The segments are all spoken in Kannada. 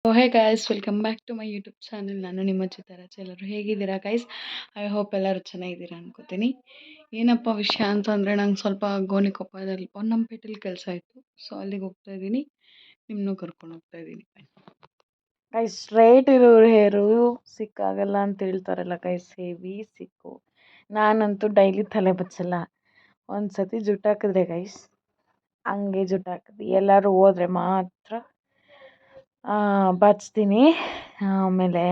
Hey guys, welcome back to my YouTube channel. ನಾನು ನಿಮ್ಮ ಚಿತ್ತರಾಜ್. ಎಲ್ಲರೂ ಹೇಗಿದ್ದೀರಾ ಗೈಸ್? ಐ ಹೋಪ್ ಎಲ್ಲರೂ ಚೆನ್ನಾಗಿದ್ದೀರಾ ಅನ್ಕೋತೀನಿ. ಏನಪ್ಪ ವಿಷಯ ಅಂತಂದರೆ, ನಂಗೆ ಸ್ವಲ್ಪ ಗೋಣಿಕೊಪ್ಪದಲ್ಲಿ ಪೊನ್ನಂಪೇಟೆಲಿ ಕೆಲಸ ಇತ್ತು. ಸೊ ಅಲ್ಲಿಗೆ ಹೋಗ್ತಾ ಇದ್ದೀನಿ, ನಿಮ್ಮನ್ನೂ ಕರ್ಕೊಂಡು ಹೋಗ್ತಾ ಇದ್ದೀನಿ. ಗೈಸ್, ಸ್ಟ್ರೈಟ್ ಇರೋರು ಹೇರು ಸಿಕ್ಕಾಗಲ್ಲ ಅಂತ ಹೇಳ್ತಾರಲ್ಲ ಗೈಸ್, ಹೆವಿ ಸಿಕ್ಕು. ನಾನಂತೂ ಡೈಲಿ ತಲೆ ಬಚ್ಚಲ್ಲ. ಒಂದು ಸತಿ ಜುಟ್ಟು ಹಾಕಿದ್ರೆ ಗೈಸ್, ಹಂಗೆ ಜುಟ್ಟು ಹಾಕಿದ್ವಿ. ಎಲ್ಲರೂ ಹೋದ್ರೆ ಮಾತ್ರ ಬಾಚ್ತೀನಿ. ಆಮೇಲೆ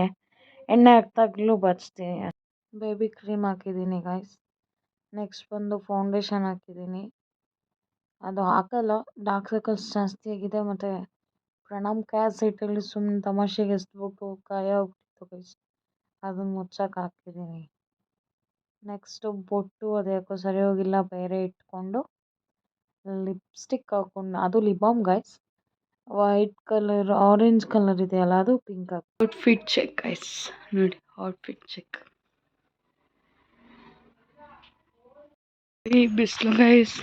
ಎಣ್ಣೆ ಹಾಕ್ದಾಗಲೂ ಬಾಚ್ತೀನಿ. ಬೇಬಿ ಕ್ರೀಮ್ ಹಾಕಿದ್ದೀನಿ ಗೈಸ್. ನೆಕ್ಸ್ಟ್ ಬಂದು ಫೌಂಡೇಶನ್ ಹಾಕಿದ್ದೀನಿ. ಅದು ಹಾಕಲ್ಲ, ಡಾರ್ಕ್ ಸರ್ಕಲ್ಸ್ ಜಾಸ್ತಿ ಆಗಿದೆ. ಮತ್ತು ಪ್ರಣಮ್ ಕ್ಯಾಸೆಟಲ್ಲಿ ಸುಮ್ಮನೆ ತಮಾಷೆಗೆ ಎಸ್ಬಿಟ್ಟು ಗಾಯ ಹೋಗ್ಬಿಟ್ಟಿತ್ತು ಗೈಸ್, ಅದನ್ನು ಮುಚ್ಚಕ್ಕೆ ಹಾಕಿದ್ದೀನಿ. ನೆಕ್ಸ್ಟು ಬೊಟ್ಟು ಅದು ಯಾಕೋ ಸರಿ ಹೋಗಿಲ್ಲ, ಬೇರೆ ಇಟ್ಕೊಂಡು ಲಿಪ್ಸ್ಟಿಕ್ ಹಾಕ್ಕೊಂಡು, ಅದು lip balm guys. White colour, orange colour ಇದೆಯಲ್ಲ, ಅದು ಪಿಂಕ್ ಆಗಿ. ಔಟ್ಫಿಟ್ ಚೆಕ್ ಗೈಸ್, ನೋಡಿ ಔಟ್ಫಿಟ್ ಚೆಕ್. ಈ ಬಿಸಿಲು ಗೈಸ್,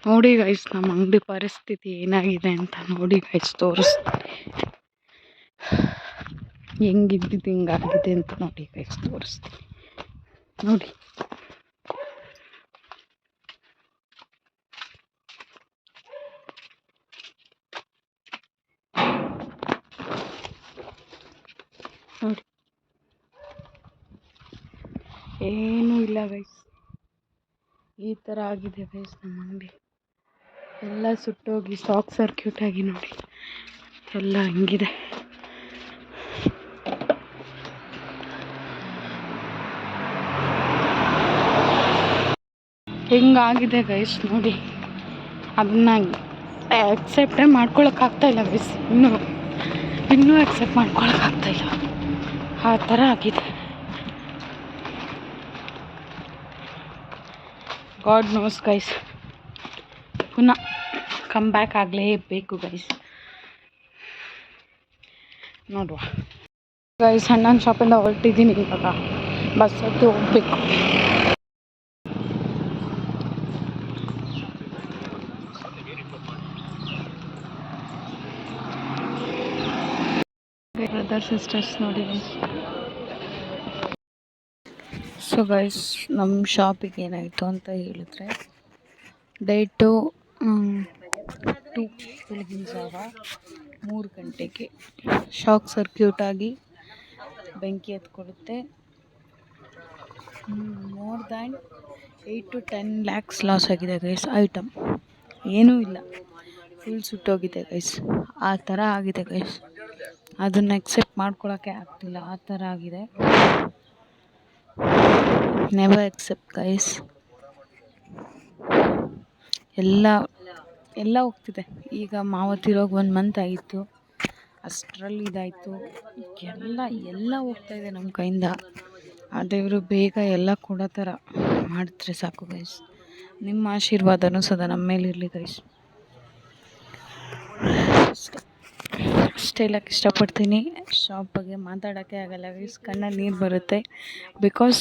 ನೋಡಿ ಗೈಸ್, ನಮ್ಮ ಅಂಗಡಿ ಪರಿಸ್ಥಿತಿ ಏನಾಗಿದೆ ಅಂತ ನೋಡಿ ಗೈಸ್, ತೋರಿಸ್ತೀನಿ. ಹೆಂಗಿದ್ದಿದ್ದು ಹಿಂಗಾಗಿದೆ ಅಂತ ನೋಡಿ ಗೈಸ್, ತೋರಿಸ್ತೀನಿ ನೋಡಿ. ನೋಡಿ, ಏನೂ ಇಲ್ಲ ಗೈಸ್, ಈ ಥರ ಆಗಿದೆ ಗೈಸ್ ನಮ್ಮ ಅಂಗಡಿ. ಎಲ್ಲ ಸುಟ್ಟೋಗಿ ಶಾಕ್ ಸರ್ಕ್ಯೂಟ್ ಆಗಿ ನೋಡಿ ಎಲ್ಲ ಹಂಗಿದೆ. ಹಿಂಗಾಗಿದೆ ಗೈಸ್ ನೋಡಿ. ಅದನ್ನ ಆಕ್ಸೆಪ್ಟೇ ಮಾಡ್ಕೊಳಕ್ಕಾಗ್ತಾಯಿಲ್ಲ ಗೈಸ್, ಇನ್ನೂ ಆಕ್ಸೆಪ್ಟ್ ಮಾಡ್ಕೊಳಕ್ಕಾಗ್ತಾಯಿಲ್ಲ, ಆ ಥರ ಆಗಿದೆ. ಗಾಡ್ ನೋಸ್ ಗೈಸ್, ಪುನಃ ಕಮ್ ಬ್ಯಾಕ್ ಆಗಲೇಬೇಕು ಗೈಸ್. ನೋಡುವ ಗೈಸ್, ಅಣ್ಣನ ಶಾಪಿಂದ ಹೊರಟಿದ್ದೀನಿ. ಇವಾಗ ಬಸ್ ಹತ್ತಿ ಹೋಗ್ಬೇಕು. ಬ್ರದರ್ ಸಿಸ್ಟರ್ಸ್ ನೋಡಿ ಗೈಸ್. ಸೊ ಗೈಸ್, ನಮ್ಮ ಶಾಪಿಗೆ ಏನಾಯಿತು ಅಂತ ಹೇಳಿದ್ರೆ, ಡೇಟು 2 ಬೆಳಗಿನ ಜಾವ 3 ಗಂಟೆಗೆ ಶಾಕ್ ಸರ್ಕ್ಯೂಟ್ ಆಗಿ ಬೆಂಕಿ ಎತ್ಕೊಡುತ್ತೆ. More than 8 to 10 lakhs loss ಆಗಿದೆ ಗೈಸ್. ಐಟಮ್ ಏನೂ ಇಲ್ಲ, ಫುಲ್ ಸುಟ್ಟೋಗಿದೆ ಗೈಸ್. ಆ ಥರ ಆಗಿದೆ ಗೈಸ್, ಅದನ್ನು ಎಕ್ಸೆಪ್ಟ್ ಮಾಡ್ಕೊಳಕ್ಕೆ ಆಗ್ತಿಲ್ಲ, ಆ ಥರ ಆಗಿದೆ. Never except guys. ಎಲ್ಲ ಹೋಗ್ತಿದೆ. ಈಗ ಮಾವತ್ತಿರೋಗಿ 1 ಮಂತ್ ಆಯಿತು, ಅಷ್ಟರಲ್ಲಿ ಇದಾಯಿತು. ಎಲ್ಲ ಹೋಗ್ತಾಯಿದೆ ನಮ್ಮ ಕೈಯಿಂದ. ಆ ದೇವರು ಬೇಗ ಎಲ್ಲ ಕೊಡೋ ಥರ ಮಾಡಿದ್ರೆ ಸಾಕು ಗೈಸ್. ನಿಮ್ಮ ಆಶೀರ್ವಾದನೂ ಸದಾ ನಮ್ಮ ಮೇಲಿರಲಿ ಗೈಸ್. ಅಷ್ಟೇ ಹೇಳಕ್ಕೆ ಇಷ್ಟಪಡ್ತೀನಿ. ಶಾಪ್ ಬಗ್ಗೆ ಮಾತಾಡೋಕ್ಕೆ ಆಗಲ್ಲ ಗೈಸ್, ಕಣ್ಣಲ್ಲಿ ನೀರು ಬರುತ್ತೆ. ಬಿಕಾಸ್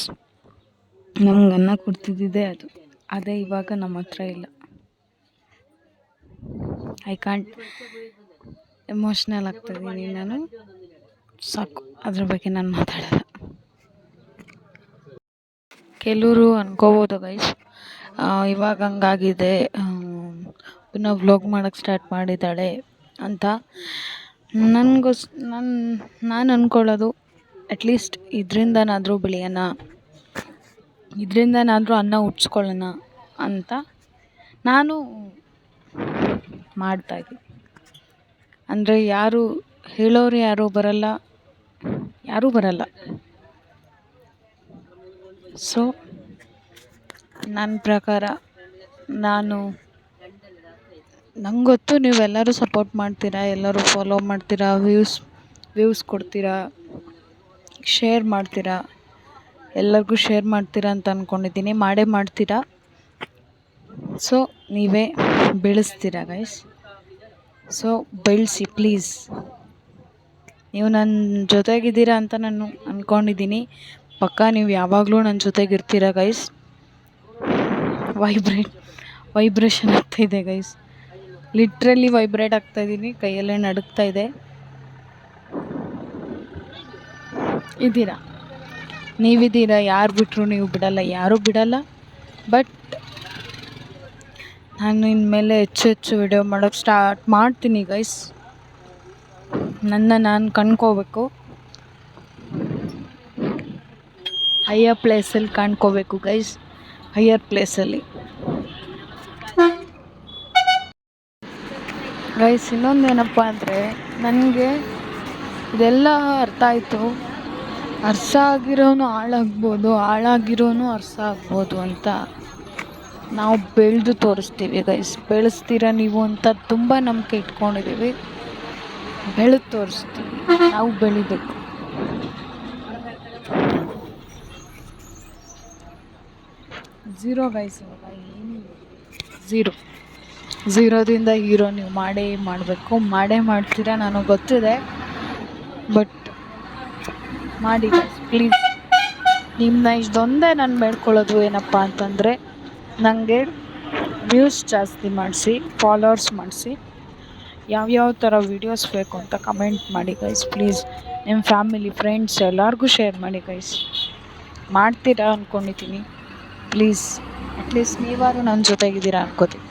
ನಮ್ಗೆ ಅನ್ನ ಕೊಡ್ತಿದ್ದಿದ್ದೇ ಅದು, ಅದೇ ಇವಾಗ ನಮ್ಮ ಹತ್ರ ಇಲ್ಲ. ಐ ಕಾಂಟ್, ಎಮೋಷ್ನಲ್ ಆಗ್ತಾಯಿದ್ದೀನಿ ನಾನು, ಸಾಕು, ಅದ್ರ ಬಗ್ಗೆ ನಾನು ಮಾತಾಡಲ್ಲ. ಕೆಲವರು ಅನ್ಕೋಬೋದು ಗೈಸ್, ಇವಾಗ ಹಂಗಾಗಿದೆ, ಪುನಃ ವ್ಲಾಗ್ ಮಾಡೋಕ್ಕೆ ಸ್ಟಾರ್ಟ್ ಮಾಡಿದ್ದಾಳೆ ಅಂತ. ನಾನು ಅಂದ್ಕೊಳ್ಳೋದು, ಅಟ್ಲೀಸ್ಟ್ ಇದರಿಂದನಾದರೂ ಬೆಳೆಯೋಣ, ಇದರಿಂದನಾದರೂ ಅನ್ನ ಉಟ್ಸ್ಕೊಳ್ಳೋಣ ಅಂತ ನಾನು ಮಾಡ್ತಾಯಿದ್ದೀನಿ. ಅಂದರೆ ಯಾರು ಹೇಳೋರು ಯಾರೂ ಬರಲ್ಲ. ಸೊ ನನ್ನ ಪ್ರಕಾರ ನಂಗೆ ಗೊತ್ತು, ನೀವೆಲ್ಲರೂ ಸಪೋರ್ಟ್ ಮಾಡ್ತೀರಾ, ಎಲ್ಲರೂ ಫಾಲೋ ಮಾಡ್ತೀರಾ, ವ್ಯೂಸ್ ಕೊಡ್ತೀರಾ, ಶೇರ್ ಮಾಡ್ತೀರಾ, ಎಲ್ಲರಿಗೂ ಶೇರ್ ಮಾಡ್ತೀರಾ ಅಂತ ಅಂದ್ಕೊಂಡಿದ್ದೀನಿ. ಮಾಡೇ ಮಾಡ್ತೀರಾ. ಸೊ ನೀವೇ ಬೆಳೆಸ್ತೀರಾ ಗೈಸ್. ಸೊ ಬೆಳೆಸಿ ಪ್ಲೀಸ್. ನೀವು ನನ್ನ ಜೊತೆಗಿದ್ದೀರಾ ಅಂತ ನಾನು ಅಂದ್ಕೊಂಡಿದ್ದೀನಿ. ಪಕ್ಕಾ ನೀವು ಯಾವಾಗಲೂ ನನ್ನ ಜೊತೆಗಿರ್ತೀರ ಗೈಸ್. ವೈಬ್ರೇಷನ್ ಆಗ್ತಾಯಿದೆ ಗೈಸ್, ಲಿಟ್ರಲಿ ವೈಬ್ರೇಟ್ ಆಗ್ತಾಯಿದ್ದೀನಿ, ಕೈಯಲ್ಲೇ ನಡುಗ್ತಾ ಇದೆ. ಇದ್ದೀರಾ, ನೀವಿದ್ದೀರಾ. ಯಾರು ಬಿಟ್ಟರು ನೀವು ಬಿಡಲ್ಲ, ಯಾರೂ ಬಿಡಲ್ಲ. ಬಟ್ ನಾನು ಇನ್ಮೇಲೆ ಹೆಚ್ಚು ಹೆಚ್ಚು ವಿಡಿಯೋ ಮಾಡೋಕ್ಕೆ ಸ್ಟಾರ್ಟ್ ಮಾಡ್ತೀನಿ ಗೈಸ್. ನಾನು ಕಂಡ್ಕೋಬೇಕು, ಹೈಯರ್ ಪ್ಲೇಸಲ್ಲಿ ಕಂಡ್ಕೋಬೇಕು ಗೈಸ್, ಹೈಯರ್ ಪ್ಲೇಸಲ್ಲಿ. ಗೈಸ್ ಇನ್ನೊಂದೇನಪ್ಪ ಅಂದರೆ, ನನಗೆ ಇದೆಲ್ಲ ಅರ್ಥ ಆಯಿತು. ಅರ್ಥ ಆಗಿರೋನು ಹಾಳಾಗ್ಬೋದು, ಹಾಳಾಗಿರೋನು ಅರ್ಥ ಆಗ್ಬೋದು ಅಂತ ನಾವು ಬೆಳೆದು ತೋರಿಸ್ತೀವಿ ಗೈಸ್. ಬೆಳೆಸ್ತೀರ ನೀವು ಅಂತ ತುಂಬ ನಂಬಿಕೆ ಇಟ್ಕೊಂಡಿದ್ದೀವಿ. ಬೆಳೆದು ತೋರಿಸ್ತೀವಿ, ನಾವು ಬೆಳಿಬೇಕು. ಝೀರೋ ಗೈಸ್, ಇವಾಗ ಏನು ಝೀರೋದಿಂದ ಹೀರೋ ನೀವು ಮಾಡಬೇಕು, ಮಾಡೇ ಮಾಡ್ತೀರಾ, ನನಗೆ ಗೊತ್ತಿದೆ. ಬಟ್ ಮಾಡಿ ಗೈಸ್ ಪ್ಲೀಸ್. ನಿಮ್ಮನ್ನ ಇದೊಂದೇ ನಾನು ಬೇಡ್ಕೊಳ್ಳೋದು ಏನಪ್ಪ ಅಂತಂದರೆ, ನನಗೆ ವ್ಯೂಸ್ ಜಾಸ್ತಿ ಮಾಡಿಸಿ, ಫಾಲೋವರ್ಸ್ ಮಾಡಿಸಿ, ಯಾವ್ಯಾವ ಥರ ವೀಡಿಯೋಸ್ ಬೇಕು ಅಂತ ಕಮೆಂಟ್ ಮಾಡಿ ಗೈಸ್ ಪ್ಲೀಸ್. ನಿಮ್ಮ ಫ್ಯಾಮಿಲಿ ಫ್ರೆಂಡ್ಸ್ ಎಲ್ಲರಿಗೂ ಶೇರ್ ಮಾಡಿ ಗೈಸ್. ಮಾಡ್ತೀರಾ ಅಂದ್ಕೊಂಡಿದ್ದೀನಿ, ಪ್ಲೀಸ್. ಅಟ್ಲೀಸ್ಟ್ ನೀವಾರು ನನ್ನ ಜೊತೆಗಿದ್ದೀರಾ ಅನ್ಕೋತೀನಿ.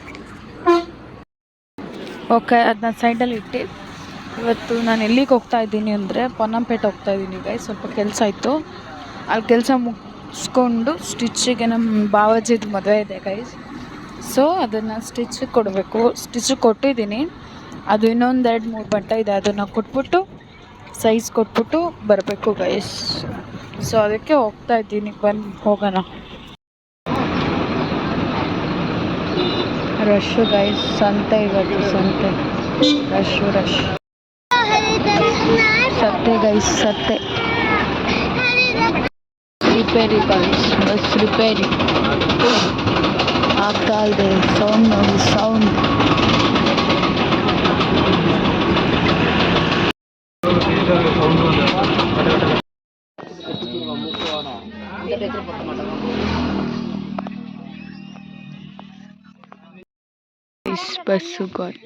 ಓಕೆ, ಅದನ್ನ ಸೈಡಲ್ಲಿ ಇಟ್ಟು ಇವತ್ತು ನಾನು ಎಲ್ಲಿಗೆ ಹೋಗ್ತಾ ಇದ್ದೀನಿ ಅಂದರೆ ಪೊನ್ನಂಪೇಟೆ ಹೋಗ್ತಾ ಇದ್ದೀನಿ ಗೈಸ್. ಸ್ವಲ್ಪ ಕೆಲಸ ಇತ್ತು, ಅಲ್ಲಿ ಕೆಲಸ ಮುಗಿಸ್ಕೊಂಡು ಸ್ಟಿಚ್ಚಿಗೆ ನಮ್ಮ ಬಾವಾಜಿದು ಮದುವೆ ಇದೆ ಗೈಸ್. ಸೊ ಅದನ್ನು ಸ್ಟಿಚ್ಚಿಗೆ ಕೊಡಬೇಕು. ಸ್ಟಿಚ್ಚಿಗೆ ಕೊಟ್ಟಿದ್ದೀನಿ, ಅದು ಇನ್ನೊಂದು 2-3 ಬಟ್ಟೆ ಇದೆ, ಅದನ್ನು ಕೊಟ್ಬಿಟ್ಟು ಸೈಜ್ ಕೊಟ್ಬಿಟ್ಟು ಬರಬೇಕು ಗೈಸ್. ಸೊ ಅದಕ್ಕೆ ಹೋಗ್ತಾ ಇದ್ದೀನಿ, ಬನ್ನಿ ಹೋಗೋಣ. ರಶ್ಶು ಗೈಸ್, ಸಂತೆ ಇವತ್ತು, ಸಂತೆ ರಶ್ ಸತ್ತೆ ಗೈಸ್, ಸತ್ತೆ. ರಿಪೇರಿ ಗೈಸ್, ಬಸ್ ರಿಪೇರಿ ಆಗ್ತಾ ಇದೆ. ಸೌಂಡ್ ನೋಡಿ, ಸೌಂಡ್. ಬಸ್ಸು ಗಾಯ್,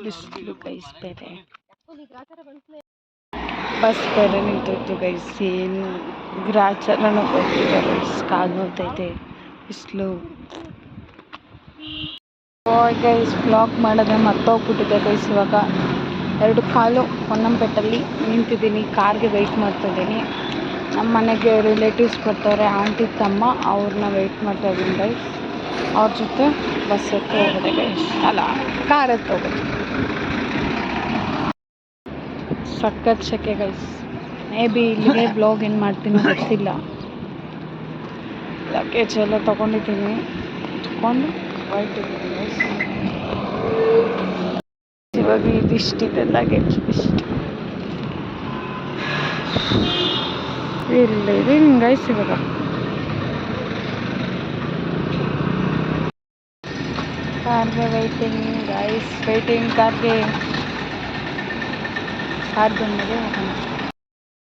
ಬಿಸಿಲು ಗೈಸ್, ಬೇರೆ ಬಸ್ ಬೇರೆ ನಿಂತೋಯ್ತು ಗೈಸ್. ಏನು ಗ್ರಾಚಾರನೂ ಬರ್ತಿದೆ ಗೈಸ್, ಕಾಲು ನೋಡ್ತೈತೆ, ಬಿಸಿಲು. ಗೈಸ್ ವ್ಲಾಗ್ ಮಾಡೋದೇ ಮರ್ತೋಗ್ಬಿಟ್ಟಿದೆ ಗೈಸ್. ಇವಾಗ 2 ಕಾಲು ಪೊನ್ನಂಪೇಟಲ್ಲಿ ನಿಂತಿದ್ದೀನಿ, ಕಾರ್ಗೆ ವೆಯ್ಟ್ ಮಾಡ್ತಾಯಿದ್ದೀನಿ. ನಮ್ಮ ಮನೆಗೆ ರಿಲೇಟಿವ್ಸ್ ಬರ್ತಾರೆ, ಆಂಟಿ ತಮ್ಮ, ಅವ್ರನ್ನ ವೆಯ್ಟ್ ಮಾಡ್ತಾ ಇದ್ದೀನಿ ಗೈಸ್. ಅವ್ರ ಜೊತೆ ಬಸ್ ಎತ್ತು ಹೋಗೋದೆ ಗೈಸ್, ಅಲ್ಲ ಕಾರ್ ಎತ್ತು ಹೋಗೋದು. ಸಖತ್ ಸೆಕೆ ಗೈಸ್. ಮೇ ಬಿ ಇಲ್ಲಿಗೆ ಬ್ಲಾಗ್ ಏನು ಮಾಡ್ತೀನೋ ಗೊತ್ತಿಲ್ಲ. ಲಗೇಜ್ ಎಲ್ಲ ತೊಗೊಂಡಿದ್ದೀನಿ, ತೊಗೊಂಡು ಹೊರಟಿದ್ದೀನಿ ಗೈಸ್. ಇವಾಗ ಇದಿಷ್ಟಿದೆ ಲಗೇಜ್, ಇಷ್ಟು ಇಲ್ಲಿದ್ದೀನಿ ಗೈಸ್. ಇವಾಗ ಕಾರ್ಗೆ ವೆಯ್ಟಿಂಗ್ ಗೈಸ್, ವೆಯ್ಟಿಂಗ್ ಕಾರ್ಗೆ. ಕಾರ್ ಬಂದಮೇಲೆ ಹೋಗೋಣ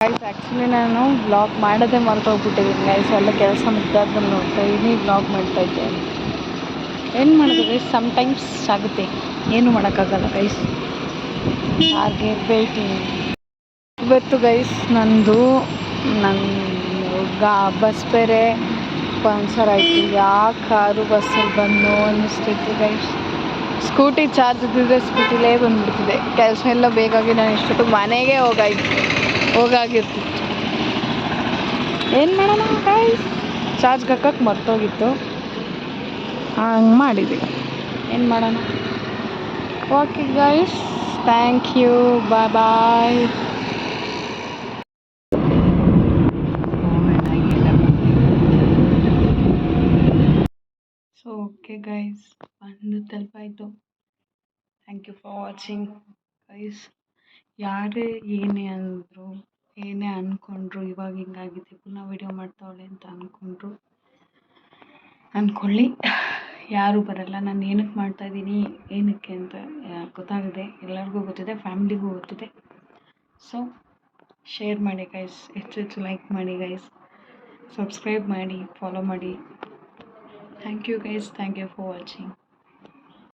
ಗೈಸ್. ಆ್ಯಕ್ಚುಲಿ ನಾನು ವ್ಲಾಗ್ ಮಾಡೋದೇ ಮರ್ತೋಗ್ಬಿಟ್ಟಿದ್ದೀನಿ ಗೈಸ್. ಎಲ್ಲ ಕೆಲಸ ಮುಗ್ದಾದ್ಮೇಲೆ ನೋಡ್ತಾ ಇದ್ದೀನಿ, ವ್ಲಾಗ್ ಮಾಡ್ತಾಯಿದ್ದೆ. ಏನು ಮಾಡೋದು ಗೈಸ್, ಸಮ್ಟೈಮ್ಸ್ ಆಗುತ್ತೆ, ಏನು ಮಾಡೋಕ್ಕಾಗಲ್ಲ ಗೈಸ್. ಕಾರ್ಗೆ ವೆಯ್ಟಿಂಗ್. ಇವತ್ತು ಗೈಸ್ ನನ್ನ ಬಸ್ ಬೇರೆ ಪಂಚರ್ ಆಯಿತು. ಯಾಕೆ ಕಾರು ಬಸ್ಸಲ್ಲಿ ಬಂದು ಅನ್ನಿಸ್ತಿತ್ತು ಗೈಸ್. ಸ್ಕೂಟಿ ಚಾರ್ಜ್ ಇದ್ದಿದ್ರೆ ಸ್ಕೂಟಿಲೇ ಬಂದುಬಿಡ್ತಿದೆ. ಕೆಲಸ ಎಲ್ಲ ಬೇಕಾಗಿ ನಾನು ಇಷ್ಟೊತ್ತು ಮನೆಗೆ ಹೋಗಾಗಿರ್ತಿತ್ತು. ಏನು ಮಾಡೋಣ ಗೈಸ್, ಚಾರ್ಜ್ಗೆ ಹಾಕಕ್ಕೆ ಮರ್ತೋಗಿತ್ತು, ಹಂಗೆ ಮಾಡಿದ್ವಿ. ಏನು ಮಾಡೋಣ. Okay guys, thank you, bye bye. So okay guys, ಬಂದು ತಲುಪಾಯಿತು. Thank you for watching guys. ಯಾರೇ ಏನೇ ಅಂದರು, ಏನೇ ಅಂದ್ಕೊಂಡ್ರು, ಇವಾಗ ಹಿಂಗಾಗಿದೆ ಪುನಃ ವಿಡಿಯೋ ಮಾಡ್ತಾವಳೆ ಅಂತ ಅಂದ್ಕೊಳ್ಳಿ. ಯಾರೂ ಬರಲ್ಲ. ನಾನು ಏನಕ್ಕೆ ಮಾಡ್ತಾಯಿದ್ದೀನಿ, ಏನಕ್ಕೆ ಅಂತ ಗೊತ್ತಾಗಿದೆ, ಎಲ್ಲರಿಗೂ ಗೊತ್ತಿದೆ, ಫ್ಯಾಮಿಲಿಗೂ ಗೊತ್ತಿದೆ. ಸೊ ಶೇರ್ ಮಾಡಿ ಗೈಸ್, ಹೆಚ್ಚು ಲೈಕ್ ಮಾಡಿ ಗೈಸ್, ಸಬ್ಸ್ಕ್ರೈಬ್ ಮಾಡಿ, ಫಾಲೋ ಮಾಡಿ. Thank you guys, thank you for watching.